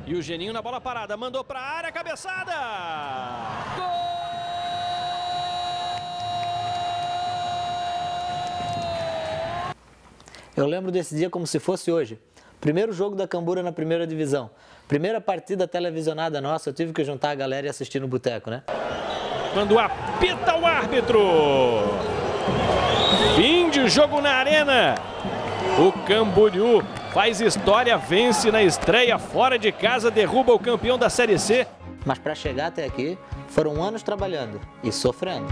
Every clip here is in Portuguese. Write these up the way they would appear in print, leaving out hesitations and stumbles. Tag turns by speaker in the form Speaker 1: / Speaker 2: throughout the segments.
Speaker 1: E o Geninho na bola parada, mandou para a área, cabeçada! Gol!
Speaker 2: Eu lembro desse dia como se fosse hoje. Primeiro jogo da Cambura na primeira divisão. Primeira partida televisionada nossa, eu tive que juntar a galera e assistir no boteco, né?
Speaker 1: Quando apita o árbitro. Fim de jogo na arena. O Camboriú faz história, vence na estreia fora de casa, derruba o campeão da Série C.
Speaker 2: Mas para chegar até aqui, foram anos trabalhando e sofrendo.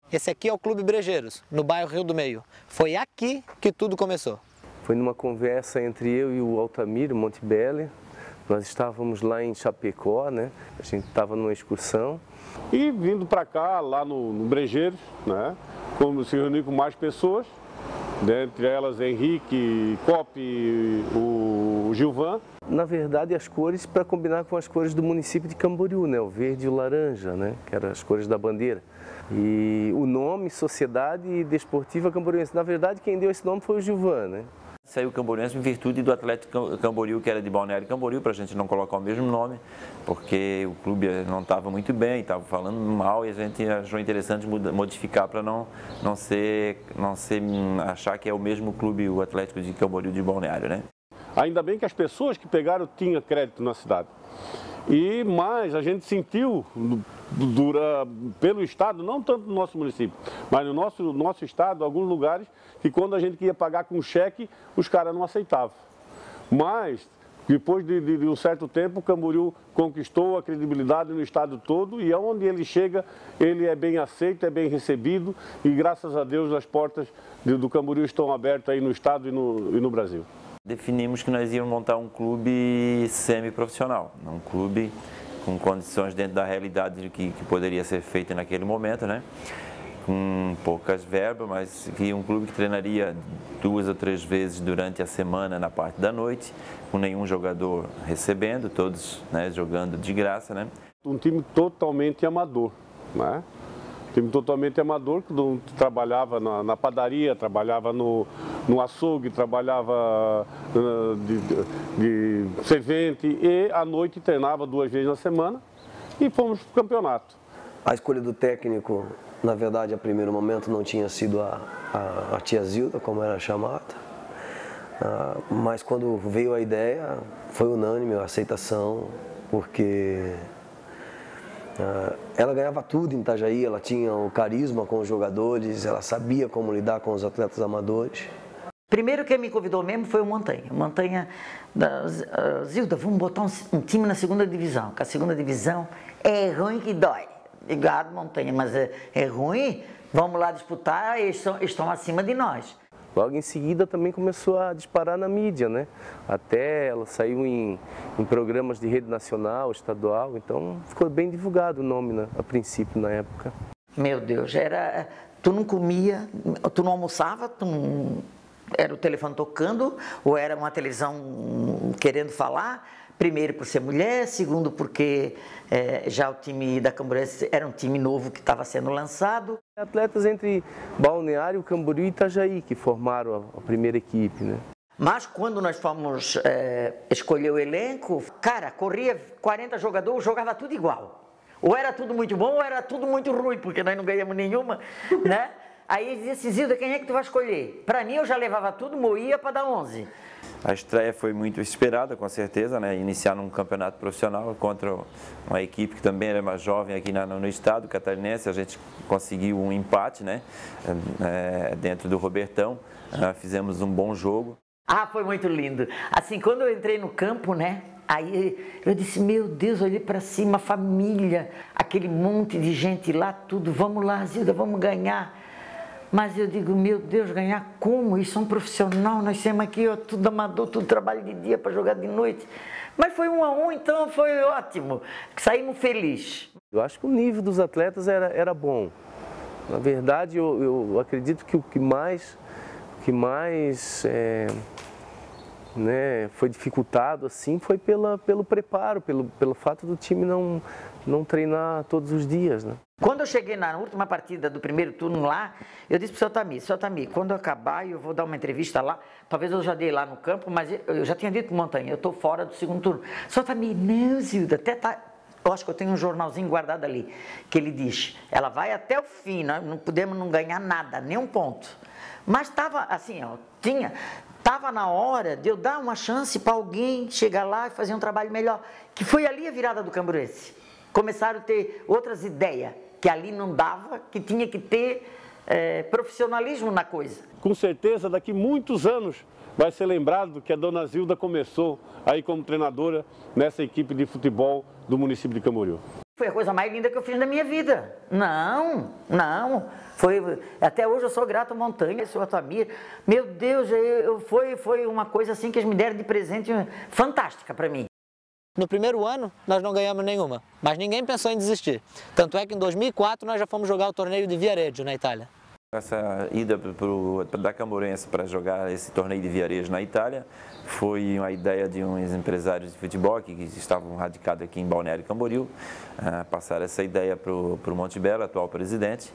Speaker 2: Esse aqui é o Clube Brejeiros, no bairro Rio do Meio. Foi aqui que tudo começou.
Speaker 3: Foi numa conversa entre eu e o Altamiro Montebelli. Nós estávamos lá em Chapecó, né? A gente estava numa excursão.
Speaker 4: E vindo para cá, lá no Brejeiros, né? Como se reunir com mais pessoas, dentre elas Henrique, Cope, o Gilvan.
Speaker 3: Na verdade, as cores para combinar com as cores do município de Camboriú, né? O verde e o laranja, né? Que eram as cores da bandeira. E o nome Sociedade Desportiva Camboriense. Na verdade, quem deu esse nome foi o Gilvan, né?
Speaker 5: Saiu Camboriense em virtude do Atlético Camboriú, que era de Balneário Camboriú, para a gente não colocar o mesmo nome, porque o clube não estava muito bem, estava falando mal e a gente achou interessante modificar para não achar que é o mesmo clube, o Atlético de Camboriú de Balneário, né?
Speaker 4: Ainda bem que as pessoas que pegaram tinham crédito na cidade. E mais, a gente sentiu pelo estado, não tanto no nosso município, mas no nosso estado, alguns lugares, que quando a gente ia pagar com cheque, os caras não aceitavam. Mas, depois de um certo tempo, o Camboriú conquistou a credibilidade no estado todo e aonde ele chega, ele é bem aceito, é bem recebido e graças a Deus as portas do Camboriú estão abertas aí no estado e no Brasil.
Speaker 5: Definimos que nós íamos montar um clube semi-profissional, um clube com condições dentro da realidade que poderia ser feito naquele momento, né? Com poucas verbas, mas que um clube que treinaria 2 ou 3 vezes durante a semana na parte da noite, com nenhum jogador recebendo, todos, né, jogando de graça, né?
Speaker 4: Um time totalmente amador, né? Time totalmente amador, que trabalhava na padaria, trabalhava no açougue, trabalhava de servente e à noite treinava 2 vezes na semana e fomos para o campeonato.
Speaker 6: A escolha do técnico, na verdade, a primeiro momento não tinha sido a tia Zilda, como era chamada, mas quando veio a ideia foi unânime a aceitação, porque ela ganhava tudo em Itajaí, ela tinha o carisma com os jogadores, ela sabia como lidar com os atletas amadores.
Speaker 7: Primeiro quem me convidou mesmo foi o Montanha. Montanha, Zilda, vamos botar um time na segunda divisão, que a segunda divisão é ruim que dói. Obrigado, Montanha, mas é ruim, vamos lá disputar, eles estão acima de nós.
Speaker 3: Logo em seguida também começou a disparar na mídia, né? Até ela saiu em programas de rede nacional, estadual, então ficou bem divulgado o nome, né, a princípio, na época.
Speaker 7: Meu Deus, tu não comia, tu não almoçava, era o telefone tocando, ou era uma televisão querendo falar, primeiro por ser mulher, segundo porque já o time da Camburense era um time novo que estava sendo lançado.
Speaker 3: Atletas entre Balneário, Camboriú e Itajaí que formaram a primeira equipe, né?
Speaker 7: Mas quando nós fomos escolher o elenco, cara, corria 40 jogadores, jogava tudo igual. Ou era tudo muito bom ou era tudo muito ruim, porque nós não ganhamos nenhuma, né? Aí dizia assim, Zilda, quem é que tu vai escolher? Para mim eu já levava tudo, moía para dar 11.
Speaker 5: A estreia foi muito esperada, com certeza, né? Iniciar num campeonato profissional contra uma equipe que também era mais jovem aqui no estado catarinense. A gente conseguiu um empate, né? Dentro do Robertão, fizemos um bom jogo.
Speaker 7: Ah, foi muito lindo. Assim, quando eu entrei no campo, né? Aí eu disse, meu Deus, olhei para cima, a família, aquele monte de gente lá, tudo, vamos lá, Zilda, vamos ganhar. Mas eu digo, meu Deus, ganhar como? Isso é um profissional, nós temos aqui, ó, tudo amador, tudo trabalho de dia para jogar de noite. Mas foi 1-1, então foi ótimo, saímos felizes.
Speaker 3: Eu acho que o nível dos atletas era bom. Na verdade, eu acredito que o que mais foi dificultado assim foi pelo preparo, pelo fato do time não treinar todos os dias, né?
Speaker 7: Quando eu cheguei na última partida do primeiro turno lá, eu disse para o seu Tamir, quando eu acabar eu vou dar uma entrevista lá, talvez eu já dei lá no campo, mas eu já tinha dito para o Montanha, eu estou fora do segundo turno. Seu Tamir, não, Zilda, até tá... Eu acho que eu tenho um jornalzinho guardado ali, que ele diz, ela vai até o fim, nós não podemos não ganhar nada, nem um ponto. Mas estava assim, ó, estava na hora de eu dar uma chance para alguém chegar lá e fazer um trabalho melhor, que foi ali a virada do Camburense. Começaram a ter outras ideias, que ali não dava, que tinha que ter profissionalismo na coisa.
Speaker 4: Com certeza, daqui muitos anos vai ser lembrado que a dona Zilda começou aí como treinadora nessa equipe de futebol do município de Camboriú.
Speaker 7: Foi a coisa mais linda que eu fiz na minha vida. Não. Até hoje eu sou grato ao Montanha, ao Tamir. Meu Deus, foi uma coisa assim que eles me deram de presente fantástica para mim.
Speaker 2: No primeiro ano, nós não ganhamos nenhuma, mas ninguém pensou em desistir. Tanto é que em 2004 nós já fomos jogar o torneio de Viareggio, na Itália.
Speaker 5: Essa ida da Camburense para jogar esse torneio de Viareggio na Itália foi uma ideia de uns empresários de futebol que estavam radicados aqui em Balneário Camboriú. Passaram essa ideia para o Montebello, atual presidente,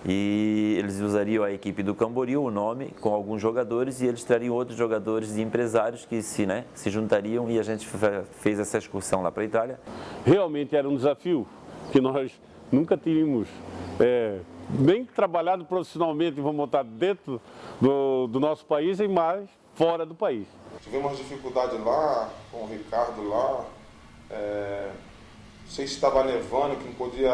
Speaker 5: e eles usariam a equipe do Camboriú, o nome, com alguns jogadores, e eles trariam outros jogadores e empresários que se juntariam, e a gente fez essa excursão lá para a Itália.
Speaker 4: Realmente era um desafio que nós nunca tínhamos nem trabalhado profissionalmente, vamos botar, dentro do nosso país e mais fora do país.
Speaker 8: Tivemos dificuldade lá, com o Ricardo lá, não sei se estava nevando, que não podia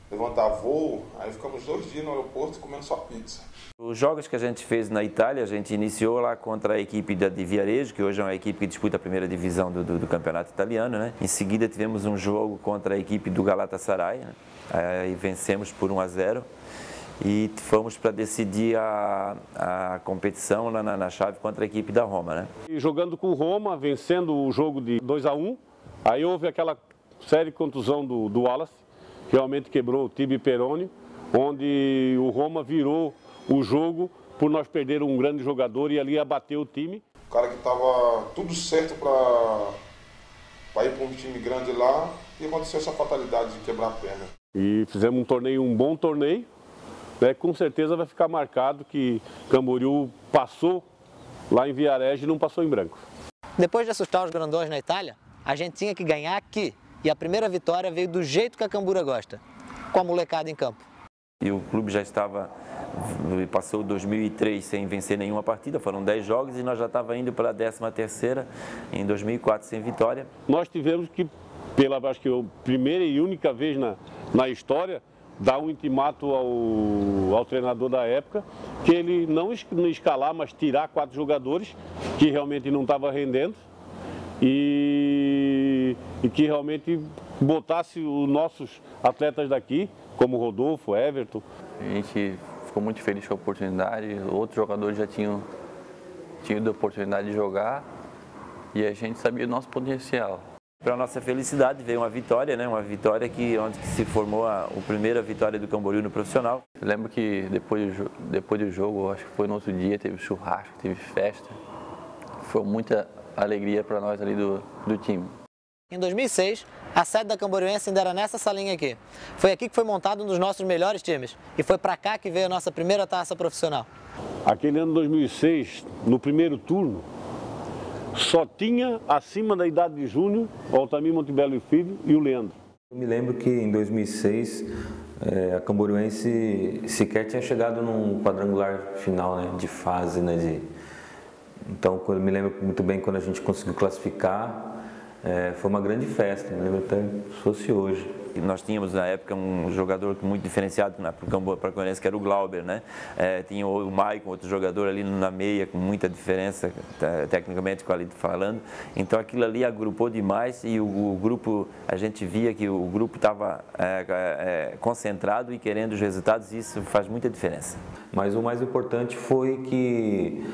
Speaker 8: levantar voo, aí ficamos 2 dias no aeroporto comendo só pizza.
Speaker 5: Os jogos que a gente fez na Itália, a gente iniciou lá contra a equipe de Viareggio, que hoje é uma equipe que disputa a primeira divisão do campeonato italiano, né? Em seguida tivemos um jogo contra a equipe do Galatasaray, né? Aí vencemos por 1-0 e fomos para decidir a competição lá na chave contra a equipe da Roma, né?
Speaker 4: E jogando com Roma, vencendo o jogo de 2-1, aí houve aquela séria contusão do Wallace, que realmente quebrou o tibia e perônio, onde o Roma virou o jogo por nós perder um grande jogador e ali abateu o time.
Speaker 8: O cara que estava tudo certo para ir para um time grande lá e aconteceu essa fatalidade de quebrar a perna.
Speaker 4: E fizemos um bom torneio, né? Com certeza vai ficar marcado que Camboriú passou lá em Viareggio e não passou em branco.
Speaker 2: Depois de assustar os grandões na Itália, a gente tinha que ganhar aqui. E a primeira vitória veio do jeito que a Cambura gosta, com a molecada em campo.
Speaker 5: E o clube já passou 2003 sem vencer nenhuma partida, foram 10 jogos e nós já estávamos indo para a 13ª em 2004 sem vitória.
Speaker 4: Nós tivemos que, acho que a primeira e única vez na história, dar um intimato ao treinador da época, que ele não escalar, mas tirar 4 jogadores que realmente não estavam rendendo e que realmente botasse os nossos atletas daqui, como Rodolfo, Everton.
Speaker 9: A gente ficou muito feliz com a oportunidade, outros jogadores já tinham tido a oportunidade de jogar e a gente sabia do nosso potencial.
Speaker 5: Para a nossa felicidade veio uma vitória, né? Uma vitória onde se formou a primeira vitória do Camboriú no profissional.
Speaker 9: Eu lembro que depois do jogo, acho que foi no outro dia, teve churrasco, teve festa. Foi muita alegria para nós ali do time.
Speaker 2: Em 2006, a sede da Camboriense ainda era nessa salinha aqui. Foi aqui que foi montado um dos nossos melhores times. E foi para cá que veio a nossa primeira taça profissional.
Speaker 4: Aquele ano 2006, no primeiro turno, só tinha acima da idade de Júnior o Altamir Montebello e Filho e o Leandro.
Speaker 10: Eu me lembro que em 2006 a Camboriense sequer tinha chegado num quadrangular final, né, de fase, né, Então eu me lembro muito bem quando a gente conseguiu classificar, foi uma grande festa, me lembro até se fosse hoje.
Speaker 5: nós tínhamos na época um jogador muito diferenciado para o Camburense, que era o Glauber, né? Tinha o Maicon, outro jogador ali na meia, com muita diferença, tecnicamente falando. Então aquilo ali agrupou demais e o grupo, a gente via que o grupo estava concentrado e querendo os resultados, e isso faz muita diferença.
Speaker 10: Mas o mais importante foi que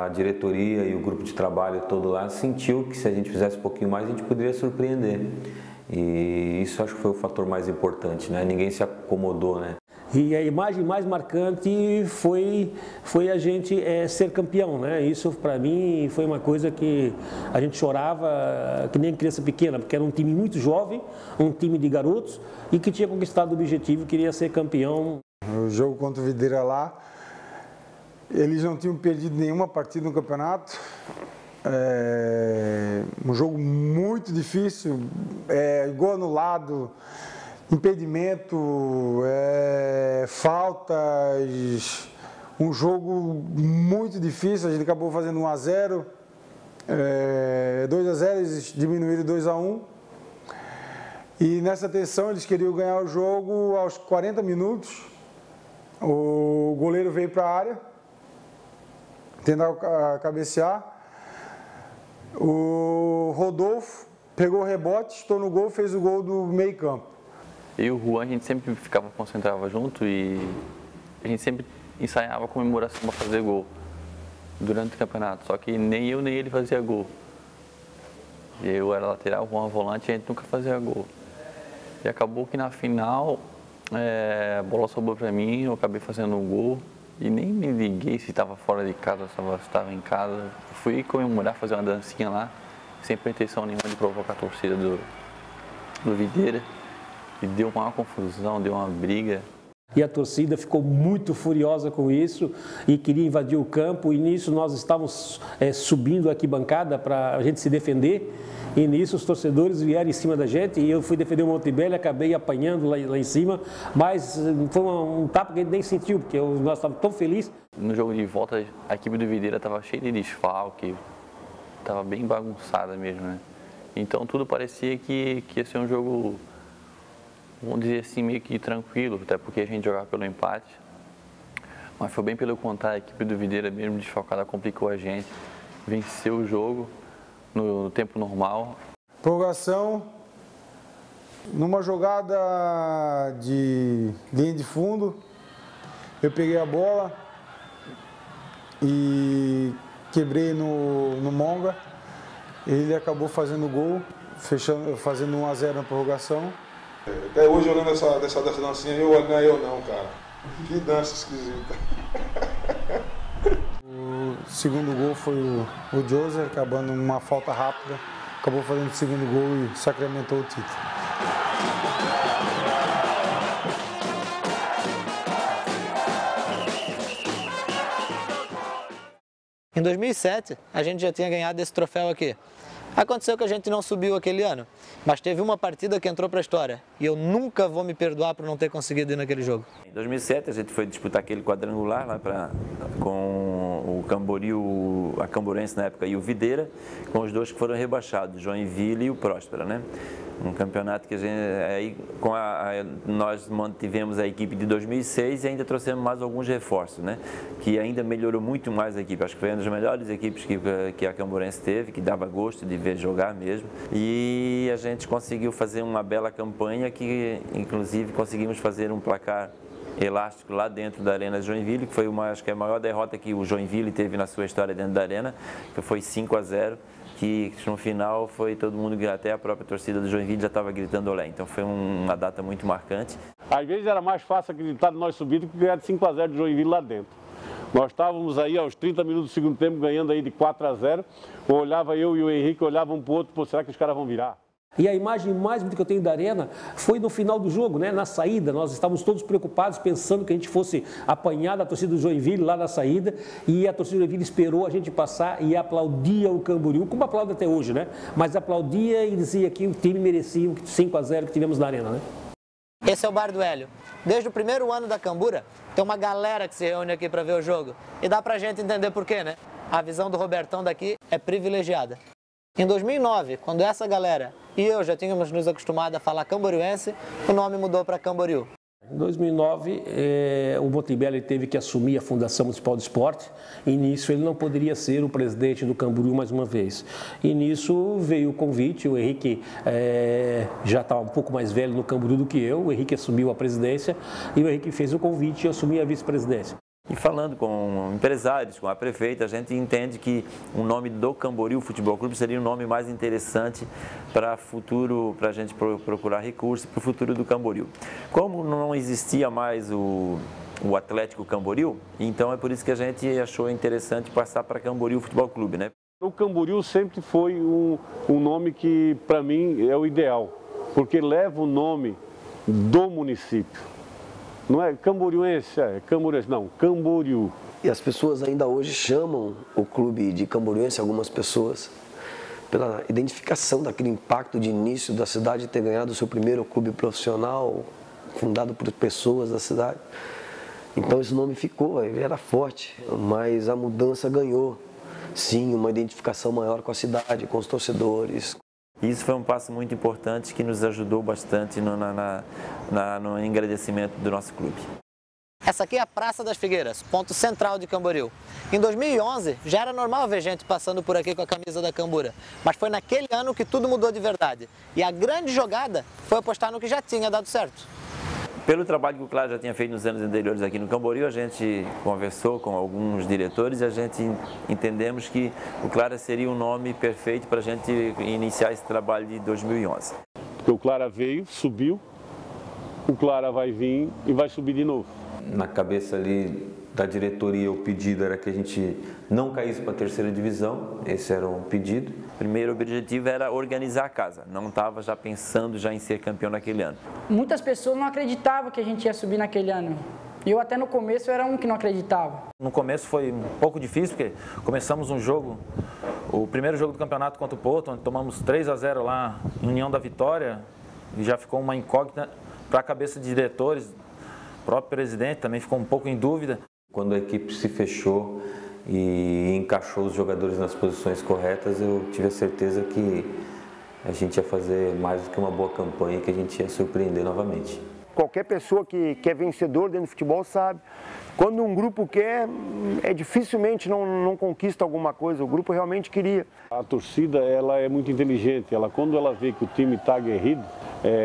Speaker 10: a diretoria e o grupo de trabalho todo lá sentiu que se a gente fizesse um pouquinho mais, a gente poderia surpreender. E isso acho que foi o fator mais importante, né? Ninguém se acomodou, né?
Speaker 11: E a imagem mais marcante foi a gente ser campeão, né? Isso para mim foi uma coisa que a gente chorava que nem criança pequena, porque era um time muito jovem, um time de garotos e que tinha conquistado o objetivo, queria ser campeão.
Speaker 12: O jogo contra o Videira lá, eles não tinham perdido nenhuma partida no campeonato. Um jogo muito difícil, gol anulado, impedimento, faltas, um jogo muito difícil. A gente acabou fazendo 1-0, 2-0, eles diminuíram 2-1. E nessa tensão eles queriam ganhar o jogo aos 40 minutos. O goleiro veio para a área, tentar cabecear. O Rodolfo pegou o rebote, estou no gol, fez o gol do meio campo.
Speaker 9: Eu e o Juan, a gente sempre concentrava junto e a gente sempre ensaiava a comemoração para fazer gol durante o campeonato. Só que nem eu nem ele fazia gol. Eu era lateral, o Juan volante, e a gente nunca fazia gol. E acabou que na final a bola sobrou para mim, eu acabei fazendo um gol e nem me liguei se estava fora de casa, se estava em casa. Eu fui comemorar, fazer uma dancinha lá, sem pretensão nenhuma de provocar a torcida do Videira. E deu uma confusão, deu uma briga.
Speaker 11: E a torcida ficou muito furiosa com isso e queria invadir o campo. E nisso nós estávamos subindo a arquibancada para a gente se defender. E nisso os torcedores vieram em cima da gente e eu fui defender o Montebello e acabei apanhando lá em cima. Mas foi um tapa que a gente nem sentiu, porque nós estávamos tão felizes.
Speaker 9: No jogo de volta, a equipe do Videira estava cheia de desfalque, estava bem bagunçada mesmo, né? Então tudo parecia que ia ser um jogo, vamos dizer assim, meio que tranquilo, até porque a gente jogava pelo empate. Mas foi bem pelo contrário, a equipe do Videira mesmo desfalcada complicou a gente, venceu o jogo no tempo normal.
Speaker 12: Prorrogação, numa jogada de linha de fundo, eu peguei a bola e quebrei no Monga. Ele acabou fazendo o gol, fazendo 1-0 na prorrogação.
Speaker 8: Até hoje, olhando dessa dancinha, não é eu não, cara. Que dança esquisita.
Speaker 12: O segundo gol foi o José, acabando uma falta rápida. Acabou fazendo o segundo gol e sacramentou o título.
Speaker 2: Em 2007, a gente já tinha ganhado esse troféu aqui. Aconteceu que a gente não subiu aquele ano, mas teve uma partida que entrou para a história e eu nunca vou me perdoar por não ter conseguido ir naquele jogo.
Speaker 5: Em 2007 a gente foi disputar aquele quadrangular lá com o Camboriú, a Camburense na época e o Videira, com os dois que foram rebaixados, o Joinville e o Próspera, né? Um campeonato que a gente, aí, nós mantivemos a equipe de 2006 e ainda trouxemos mais alguns reforços, né? Que ainda melhorou muito mais a equipe. Acho que foi uma das melhores equipes que a Camburense teve, que dava gosto de ver jogar mesmo. E a gente conseguiu fazer uma bela campanha que, inclusive, conseguimos fazer um placar elástico lá dentro da Arena de Joinville, que foi acho que a maior derrota que o Joinville teve na sua história dentro da Arena, que foi 5-0. Que no final foi todo mundo, até a própria torcida do Joinville já estava gritando olé. Então foi uma data muito marcante.
Speaker 4: Às vezes era mais fácil acreditar de nós subir do que ganhar de 5-0 de Joinville lá dentro. Nós estávamos aí aos 30 minutos do segundo tempo ganhando aí de 4-0. Olhava eu e o Henrique, olhavam um para o outro, pô, será que os caras vão virar?
Speaker 11: E a imagem mais bonita que eu tenho da Arena foi no final do jogo, né? Na saída, nós estávamos todos preocupados, pensando que a gente fosse apanhar da torcida do Joinville lá na saída, e a torcida do Joinville esperou a gente passar e aplaudia o Camboriú, como aplaude até hoje, né? Mas aplaudia e dizia que o time merecia o 5-0 que tivemos na Arena, né?
Speaker 2: Esse é o Bar do Hélio. Desde o primeiro ano da Cambura, tem uma galera que se reúne aqui para ver o jogo. E dá pra gente entender por quê, né? A visão do Robertão daqui é privilegiada. Em 2009, quando essa galera e eu já tínhamos nos acostumado a falar camboriuense, o nome mudou para Camboriú.
Speaker 11: Em 2009, o Botelho teve que assumir a Fundação Municipal de Esporte e nisso ele não poderia ser o presidente do Camboriú mais uma vez. E nisso veio o convite, o Henrique já estava um pouco mais velho no Camboriú do que eu, o Henrique assumiu a presidência e o Henrique fez o convite e eu assumi a vice-presidência.
Speaker 5: E falando com empresários, com a prefeita, a gente entende que o nome do Camboriú Futebol Clube seria um nome mais interessante para futuro, para a gente procurar recursos para o futuro do Camboriú. Como não existia mais o Atlético Camboriú, então é por isso que a gente achou interessante passar para Camboriú Futebol Clube, né?
Speaker 4: O Camboriú sempre foi um nome que, para mim, é o ideal, porque leva o nome do município. Não é camboriuense, não, Camboriú.
Speaker 6: E as pessoas ainda hoje chamam o clube de camboriuense, algumas pessoas, pela identificação daquele impacto de início da cidade ter ganhado o seu primeiro clube profissional, fundado por pessoas da cidade. Então esse nome ficou, ele era forte, mas a mudança ganhou, sim, uma identificação maior com a cidade, com os torcedores.
Speaker 5: Isso foi um passo muito importante que nos ajudou bastante no engrandecimento do nosso clube.
Speaker 2: Essa aqui é a Praça das Figueiras, ponto central de Camboriú. Em 2011, já era normal ver gente passando por aqui com a camisa da Cambura, mas foi naquele ano que tudo mudou de verdade. E a grande jogada foi apostar no que já tinha dado certo.
Speaker 5: Pelo trabalho que o Clara já tinha feito nos anos anteriores aqui no Camboriú, a gente conversou com alguns diretores e a gente entendemos que o Clara seria um nome perfeito para a gente iniciar esse trabalho de 2011.
Speaker 4: Porque o Clara veio, subiu, o Clara vai vir e vai subir de novo.
Speaker 10: Na cabeça ali da diretoria, o pedido era que a gente não caísse para a terceira divisão, esse era um pedido.
Speaker 5: O primeiro objetivo era organizar a casa, não estava já pensando em ser campeão naquele ano.
Speaker 13: Muitas pessoas não acreditavam que a gente ia subir naquele ano. Eu até no começo era um que não acreditava.
Speaker 14: No começo foi um pouco difícil, porque começamos um jogo, o primeiro jogo do campeonato contra o Porto, onde tomamos 3-0 lá no União da Vitória, e já ficou uma incógnita para a cabeça de diretores, o próprio presidente também ficou um pouco em dúvida.
Speaker 10: Quando a equipe se fechou e encaixou os jogadores nas posições corretas, eu tive a certeza que a gente ia fazer mais do que uma boa campanha, que a gente ia surpreender novamente.
Speaker 15: Qualquer pessoa que é vencedor dentro do futebol sabe, quando um grupo quer, dificilmente não conquista alguma coisa, o grupo realmente queria.
Speaker 4: A torcida ela é muito inteligente, quando ela vê que o time está aguerrido,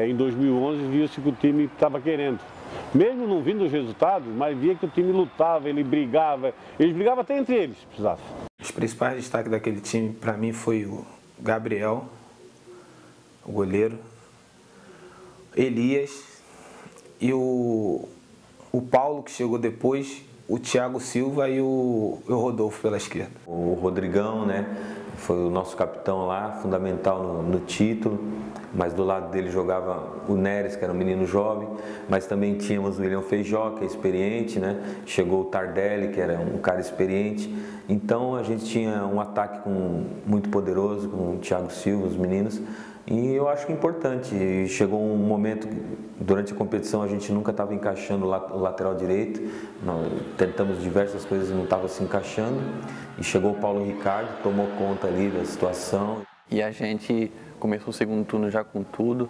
Speaker 4: em 2011 viu-se que o time estava querendo. Mesmo não vindo os resultados, mas via que o time lutava, eles brigavam até entre eles, se precisasse.
Speaker 16: Os principais destaques daquele time, para mim, foi o Gabriel, o goleiro, Elias e o Paulo, que chegou depois, o Thiago Silva e o Rodolfo pela esquerda.
Speaker 10: O Rodrigão, né, foi o nosso capitão lá, fundamental no título, mas do lado dele jogava o Neres, que era um menino jovem, mas também tínhamos o William Feijó, que é experiente, né? Chegou o Tardelli, que era um cara experiente. Então a gente tinha um ataque muito poderoso com o Thiago Silva, os meninos, e eu acho que é importante. E chegou um momento, durante a competição, a gente nunca estava encaixando o lateral direito, tentamos diversas coisas e não estava se encaixando, e chegou o Paulo Ricardo, tomou conta ali da situação.
Speaker 9: E a gente começou o segundo turno já com tudo,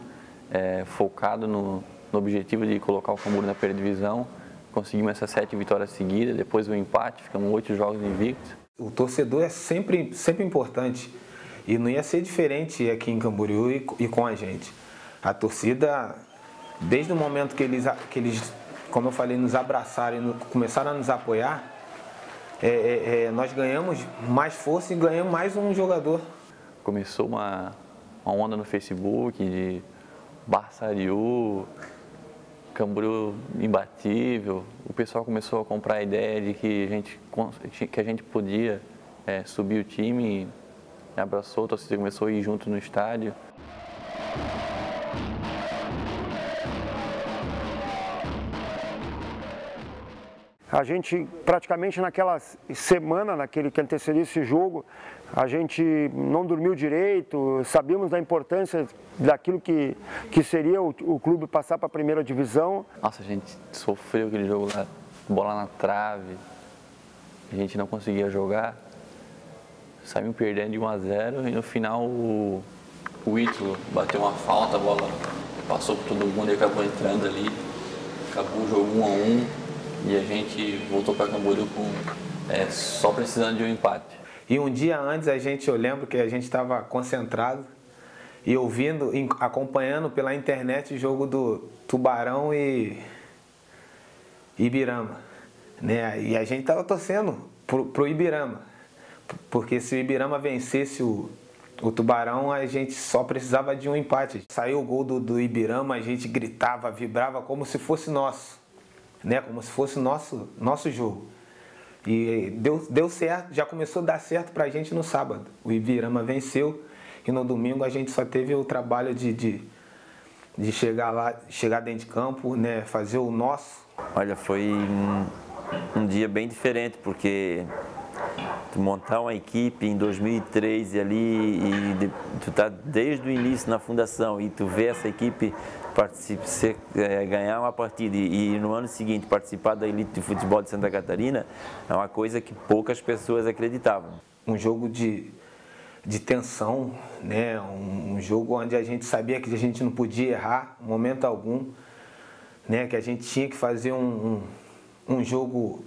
Speaker 9: focado no objetivo de colocar o Camboriú na primeira divisão. Conseguimos essas 7 vitórias seguidas, depois o empate, ficamos 8 jogos invictos.
Speaker 16: O torcedor é sempre importante e não ia ser diferente aqui em Camboriú e com a gente. A torcida, desde o momento que eles, como eu falei, nos abraçaram e começaram a nos apoiar, nós ganhamos mais força e ganhamos mais um jogador.
Speaker 9: Começou uma onda no Facebook de Barçariú, Camboriú imbatível. O pessoal começou a comprar a ideia de que a gente podia subir o time, e abraçou, a torcida começou a ir junto no estádio.
Speaker 15: A gente, praticamente naquela semana, que antecedeu esse jogo, a gente não dormiu direito, sabíamos da importância daquilo que seria o clube passar para a primeira divisão.
Speaker 9: Nossa, a gente sofreu aquele jogo lá, bola na trave, a gente não conseguia jogar. saímos perdendo de 1 a 0 e no final o Ítalo bateu uma falta, a bola passou por todo mundo e acabou entrando ali. Acabou o jogo 1 a 1 e a gente voltou para Camboriú só precisando de um empate.
Speaker 16: E um dia antes eu lembro que a gente estava concentrado e ouvindo, acompanhando pela internet o jogo do Tubarão e Ibirama, né? E a gente estava torcendo pro Ibirama, porque se o Ibirama vencesse o Tubarão, a gente só precisava de um empate. Saiu o gol do Ibirama, a gente gritava, vibrava como se fosse nosso, né? Como se fosse nosso jogo. E deu certo, já começou a dar certo pra gente no sábado. O Ibirama venceu e no domingo a gente só teve o trabalho de chegar lá, chegar dentro de campo, né? Fazer o nosso.
Speaker 5: Olha, foi um dia bem diferente, porque tu montar uma equipe em 2013 ali e tu tá desde o início na fundação e tu vê essa equipe ganhar uma partida e no ano seguinte participar da elite de futebol de Santa Catarina é uma coisa que poucas pessoas acreditavam.
Speaker 16: Um jogo de tensão, né? Um jogo onde a gente sabia que a gente não podia errar em momento algum, né? Que a gente tinha que fazer um jogo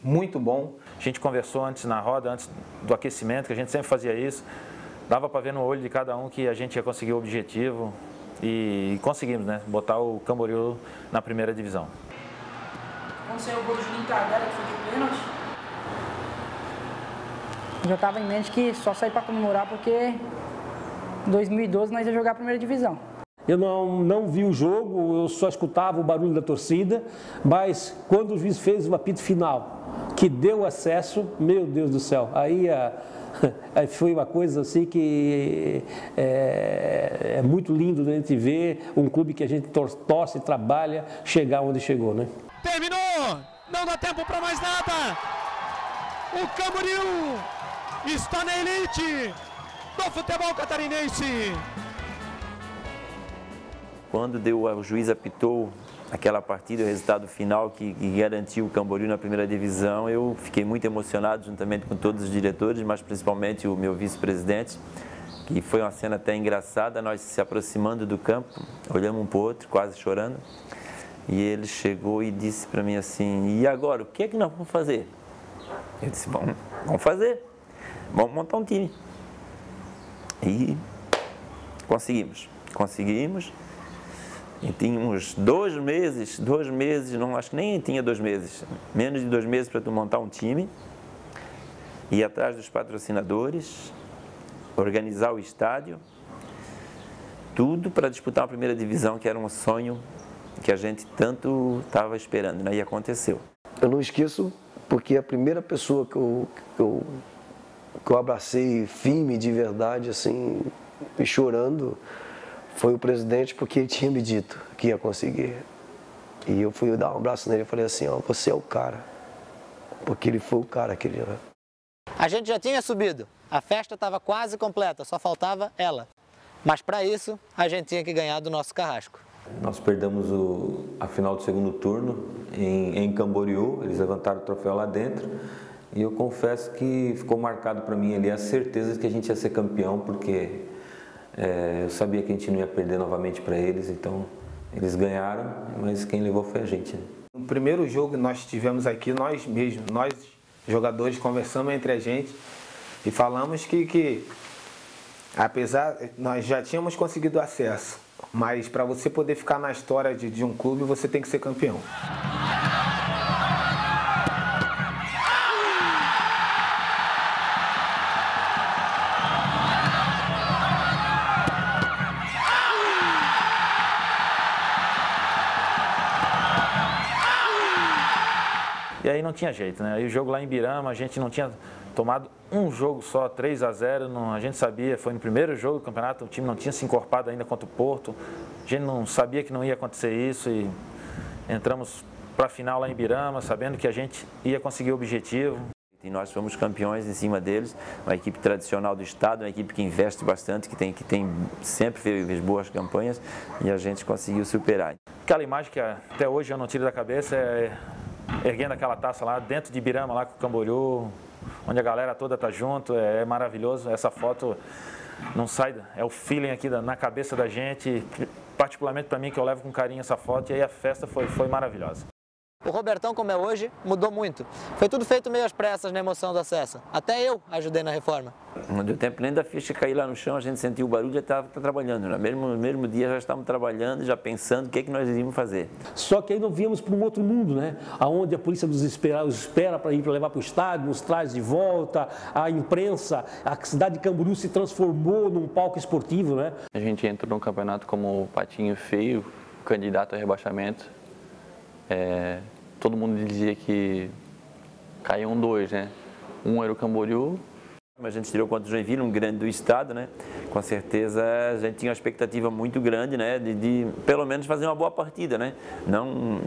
Speaker 16: muito bom.
Speaker 14: A gente conversou antes na roda, antes do aquecimento, que a gente sempre fazia isso. Dava para ver no olho de cada um que a gente ia conseguir o objetivo e conseguimos, né? Botar o Camboriú na primeira divisão.
Speaker 13: Quando saiu o gol do Juninho Tardelli, que foi de pênalti, já estava em mente que só sair para comemorar porque em 2012 nós ia jogar a primeira divisão.
Speaker 11: Eu não vi o jogo, eu só escutava o barulho da torcida, mas quando o juiz fez o apito final, que deu acesso, meu Deus do céu, aí foi uma coisa assim que é muito lindo a gente ver um clube que a gente torce e trabalha chegar onde chegou, né?
Speaker 1: Terminou! Não dá tempo para mais nada! O Camboriú está na elite do futebol catarinense!
Speaker 5: Quando o juiz apitou aquela partida, o resultado final que garantiu o Camboriú na primeira divisão, eu fiquei muito emocionado juntamente com todos os diretores, mas principalmente o meu vice-presidente, que foi uma cena até engraçada, nós se aproximando do campo, olhamos um para o outro, quase chorando, e ele chegou e disse para mim assim, e agora, o que é que nós vamos fazer? Eu disse, bom, vamos fazer, vamos montar um time. E conseguimos. E tínhamos 2 meses, não, acho que nem tinha 2 meses, menos de 2 meses para tu montar um time, ir atrás dos patrocinadores, organizar o estádio, tudo para disputar a primeira divisão, que era um sonho que a gente tanto estava esperando, né? E aconteceu.
Speaker 6: Eu não esqueço, porque a primeira pessoa que eu abracei firme, de verdade, assim, e chorando, foi o presidente, porque ele tinha me dito que ia conseguir. E eu fui dar um abraço nele e falei assim, ó, você é o cara. Porque ele foi o cara aquele dia.
Speaker 2: A gente já tinha subido, a festa estava quase completa, só faltava ela. Mas para isso, a gente tinha que ganhar do nosso Carrasco.
Speaker 10: Nós perdemos a final do segundo turno em Camboriú, eles levantaram o troféu lá dentro. E eu confesso que ficou marcado para mim ali a certeza de que a gente ia ser campeão, porque eu sabia que a gente não ia perder novamente para eles, então eles ganharam, mas quem levou foi a gente.
Speaker 16: No primeiro jogo que nós tivemos aqui, nós mesmos, nós jogadores, conversamos entre a gente e falamos que apesar, nós já tínhamos conseguido acesso, mas para você poder ficar na história de um clube, você tem que ser campeão.
Speaker 14: E aí não tinha jeito, né? Aí o jogo lá em Ibirama, a gente não tinha tomado um jogo só, 3 a 0, a gente sabia, foi no primeiro jogo do campeonato, o time não tinha se encorpado ainda contra o Porto, a gente não sabia que não ia acontecer isso e entramos para a final lá em Ibirama, sabendo que a gente ia conseguir o objetivo.
Speaker 5: E nós fomos campeões em cima deles, uma equipe tradicional do estado, uma equipe que investe bastante, que tem sempre fez boas campanhas e a gente conseguiu superar.
Speaker 14: Aquela imagem que até hoje eu não tiro da cabeça é erguendo aquela taça lá dentro de Ibirama, lá com o Camboriú, onde a galera toda tá junto, é maravilhoso. Essa foto não sai, é o feeling aqui na cabeça da gente, particularmente para mim, que eu levo com carinho essa foto, e aí a festa foi maravilhosa.
Speaker 2: O Robertão, como é hoje, mudou muito. Foi tudo feito meio às pressas na emoção do acesso. Até eu ajudei na reforma.
Speaker 5: Não deu tempo nem da ficha cair lá no chão, a gente sentiu o barulho e já estava trabalhando. No mesmo dia já estávamos trabalhando, já pensando o que nós iríamos fazer.
Speaker 11: Só que aí nós viemos para um outro mundo, né? Onde a polícia nos espera para ir levar para o estádio, nos traz de volta, a imprensa, a cidade de Camboriú se transformou num palco esportivo, né?
Speaker 9: A gente entrou no campeonato como patinho feio, candidato a rebaixamento. Todo mundo dizia que caíam dois, né? Um era o Camboriú.
Speaker 5: A gente tirou contra o Joinville, um grande do estado, né? Com certeza a gente tinha uma expectativa muito grande, né? De pelo menos fazer uma boa partida, né?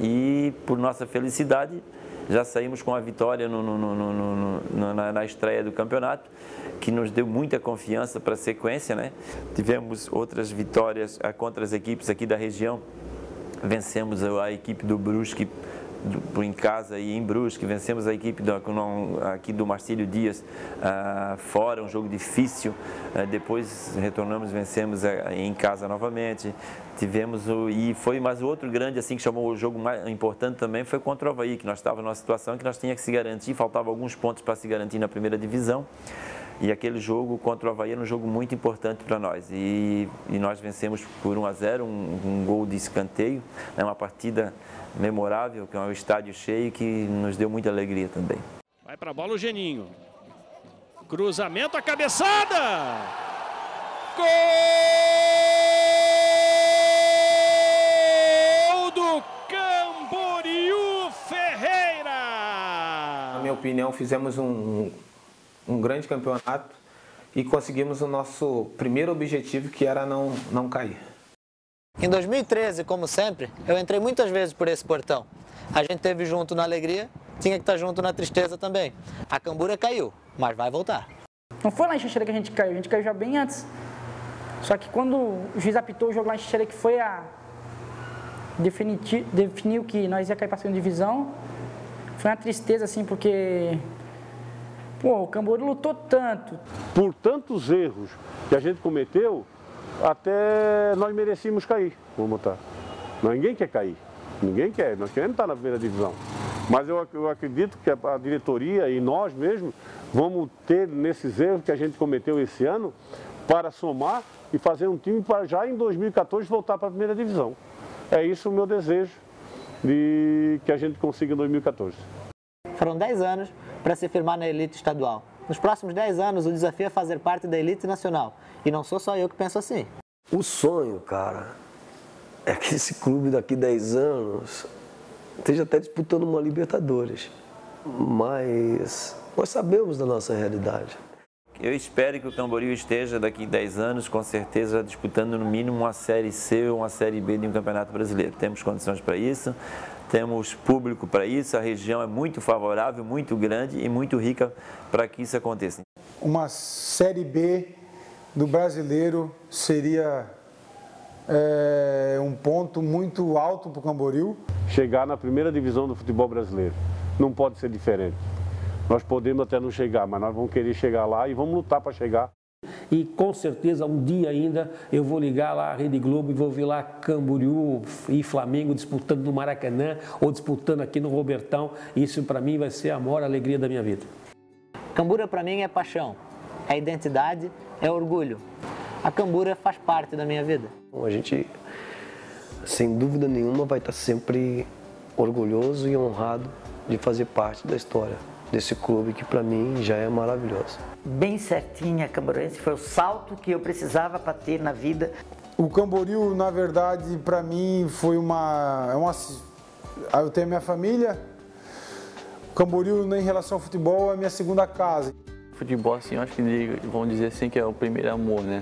Speaker 5: E por nossa felicidade já saímos com a vitória na estreia do campeonato, que nos deu muita confiança para a sequência, né? Tivemos outras vitórias contra as equipes aqui da região. Vencemos a equipe do Brusque em casa e em Brusque, vencemos a equipe aqui do Marcílio Dias fora, um jogo difícil, depois retornamos, vencemos em casa novamente, e foi mais outro grande assim que chamou o jogo mais importante também, foi contra o Avaí, que nós estávamos numa situação que nós tínhamos que se garantir, faltavam alguns pontos para se garantir na primeira divisão. E aquele jogo contra o Avaí era um jogo muito importante para nós. E nós vencemos por 1-0, um gol de escanteio. É uma partida memorável, que é um estádio cheio, que nos deu muita alegria também.
Speaker 1: Vai para a bola o Geninho. Cruzamento, a cabeçada! Gol do Camboriú Ferreira!
Speaker 16: Na minha opinião, fizemos um grande campeonato e conseguimos o nosso primeiro objetivo, que era não cair.
Speaker 2: Em 2013, como sempre, eu entrei muitas vezes por esse portão. A gente esteve junto na alegria, tinha que estar junto na tristeza também. A Cambura caiu, mas vai voltar.
Speaker 13: Não foi lá em Xixeira que a gente caiu já bem antes. Só que quando o juiz apitou o jogo lá em Xixeira, que foi definiu que nós ia cair para a segunda divisão, foi uma tristeza assim, porque o Camboriú lutou tanto.
Speaker 4: Por tantos erros que a gente cometeu, até nós merecíamos cair, vamos botar. Ninguém quer cair, ninguém quer, nós queremos estar na primeira divisão. Mas eu acredito que a diretoria e nós mesmos vamos ter nesses erros que a gente cometeu esse ano para somar e fazer um time para já em 2014 voltar para a primeira divisão. É isso o meu desejo de que a gente consiga em 2014.
Speaker 2: Foram 10 anos para se firmar na elite estadual. Nos próximos 10 anos, o desafio é fazer parte da elite nacional. E não sou só eu que penso assim.
Speaker 6: O sonho, cara, é que esse clube daqui a 10 anos esteja até disputando uma Libertadores. Mas nós sabemos da nossa realidade.
Speaker 5: Eu espero que o Camboriú esteja daqui a 10 anos, com certeza, disputando no mínimo uma Série C ou uma Série B de um Campeonato Brasileiro. Temos condições para isso. Temos público para isso, a região é muito favorável, muito grande e muito rica para que isso aconteça.
Speaker 12: Uma Série B do Brasileiro seria um ponto muito alto para o Camboriú.
Speaker 4: Chegar na primeira divisão do futebol brasileiro não pode ser diferente. Nós podemos até não chegar, mas nós vamos querer chegar lá e vamos lutar para chegar.
Speaker 11: E com certeza um dia ainda eu vou ligar lá a Rede Globo e vou ver lá Camboriú e Flamengo disputando no Maracanã ou disputando aqui no Robertão. Isso para mim vai ser a maior alegria da minha vida.
Speaker 2: Cambura para mim é paixão, é identidade, é orgulho. A Cambura faz parte da minha vida.
Speaker 6: A gente, sem dúvida nenhuma, vai estar sempre orgulhoso e honrado de fazer parte da história desse clube que para mim já é maravilhoso.
Speaker 7: Bem certinha, Camboruense, foi o salto que eu precisava para ter na vida.
Speaker 12: O Camboriú, na verdade, para mim foi eu tenho a minha família. O Camboriú, em relação ao futebol, é a minha segunda casa.
Speaker 9: Futebol, assim, eu acho que vão dizer assim que é o primeiro amor, né?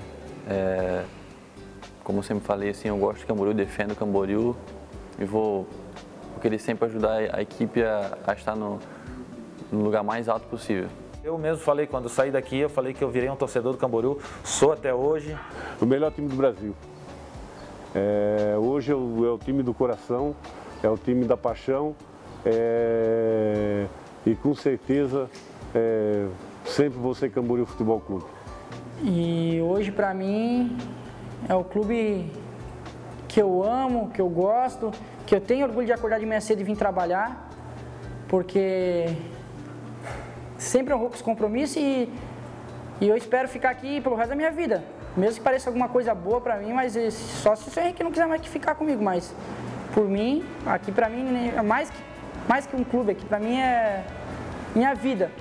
Speaker 9: Como eu sempre falei, assim, eu gosto do Camboriú, defendo o Camboriú e vou querer sempre ajudar a equipe a estar no lugar mais alto possível.
Speaker 14: Eu mesmo falei, quando saí daqui, eu falei que eu virei um torcedor do Camboriú, sou até hoje.
Speaker 4: O melhor time do Brasil. Hoje é o time do coração, é o time da paixão e com certeza sempre você Camboriú Futebol Clube?
Speaker 13: E hoje, para mim, é o clube que eu amo, que eu gosto, que eu tenho orgulho de acordar de manhã cedo e vir trabalhar, porque sempre honrou com esse compromisso e eu espero ficar aqui pelo resto da minha vida. Mesmo que pareça alguma coisa boa para mim, mas só se o senhor Henrique não quiser mais ficar comigo, mas por mim, aqui para mim é mais que um clube, aqui para mim é minha vida.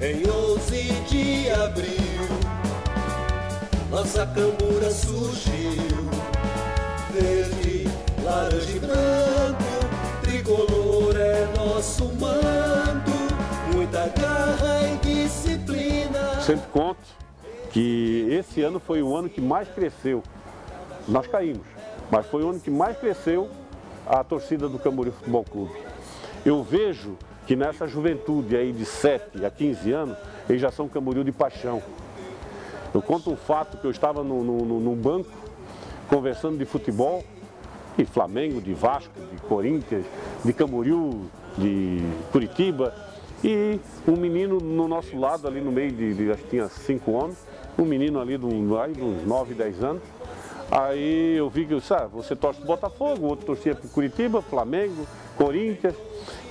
Speaker 17: Em 11 de abril, nossa Cambura surgiu, verde, laranja e branco, tricolor é nosso manto, muita garra e disciplina.
Speaker 4: Sempre conto que esse ano foi o ano que mais cresceu. Nós caímos, mas foi o ano que mais cresceu a torcida do Camboriú Futebol Clube. Eu vejo que nessa juventude aí de 7 a 15 anos, eles já são Camboriú de paixão. Eu conto um fato que eu estava num banco, conversando de futebol, de Flamengo, de Vasco, de Corinthians, de Camboriú, de Curitiba, e um menino no nosso lado, ali no meio acho que tinha 5 homens, um menino ali de uns 9, 10 anos. Aí eu vi que você torce pro Botafogo, o outro torcia pro Curitiba, Flamengo, Corinthians,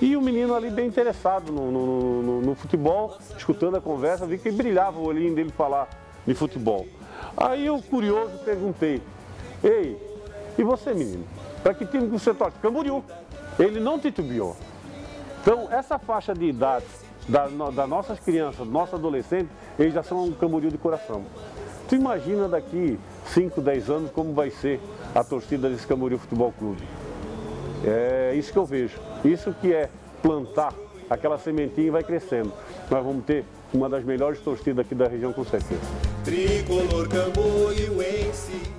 Speaker 4: e o menino ali bem interessado no futebol, escutando a conversa, vi que brilhava o olhinho dele falar de futebol. Aí eu, curioso, perguntei: ei, e você, menino? Para que time que você torce? Camboriú. Ele não titubeou. Então, essa faixa de idade das nossas crianças, dos nossos adolescentes, eles já são um Camboriú de coração. Tu imagina daqui 5, 10 anos como vai ser a torcida desse Camboriú Futebol Clube. É isso que eu vejo. Isso que é plantar aquela sementinha e vai crescendo. Nós vamos ter uma das melhores torcidas aqui da região, com certeza.
Speaker 17: Tricolor Camboriúense.